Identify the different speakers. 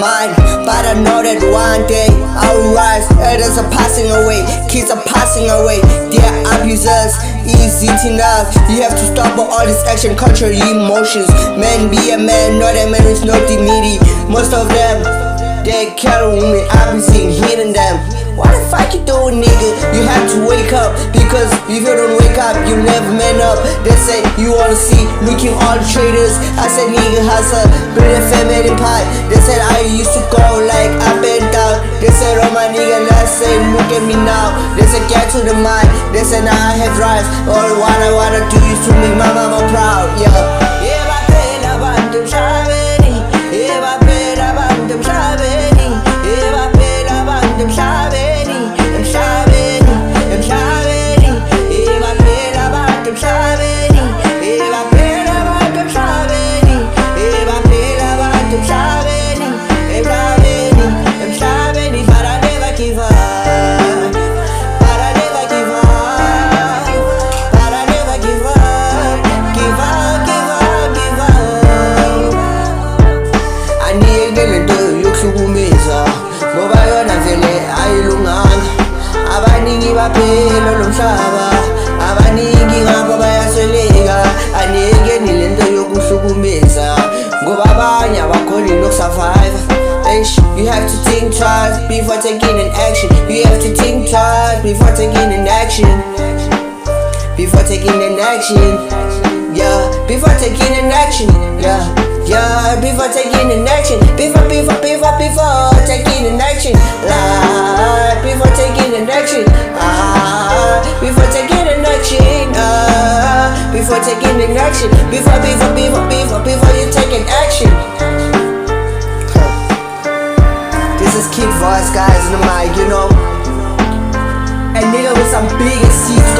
Speaker 1: mind, but I know that one day I'll rise. Elders are passing away, kids are passing away, they're abusers, is eating up. You have to stop all this action, contrary emotions. Man, be a man, not a man with no dignity. Most of them, they carry women, abusing, hitting them. What the fuck you doing, nigga? You have to wake up, because if you don't wake up, you never man up. They say you wanna see, looking all the traders. I said nigga hustle, build a family pie. They said I used to go like up and down. They said oh my nigga, let's say look at me now. They said get to the mind. They said now I have drives. All what I wanna do is to make my mama proud. Yeah. Baphela abantu emhlabeni. Baphela abantu emhlabeni. Baphela abantu emhlabeni. Baphela lomhlaba, abaningi ngapha bayasweleka. Anike nilento yokuhlukumeza, ngoba abanye abakhoni nokusurvive. You have to think twice before taking an action. You have to think twice before taking an action. Before taking an action, yeah. Before taking an action, yeah. Yeah, before taking an action, before taking an action, like before taking an action, before taking an action, before taking an action, before you take an action. This is Kidvoice, guys, in the mic, you know. A nigga with some big seats.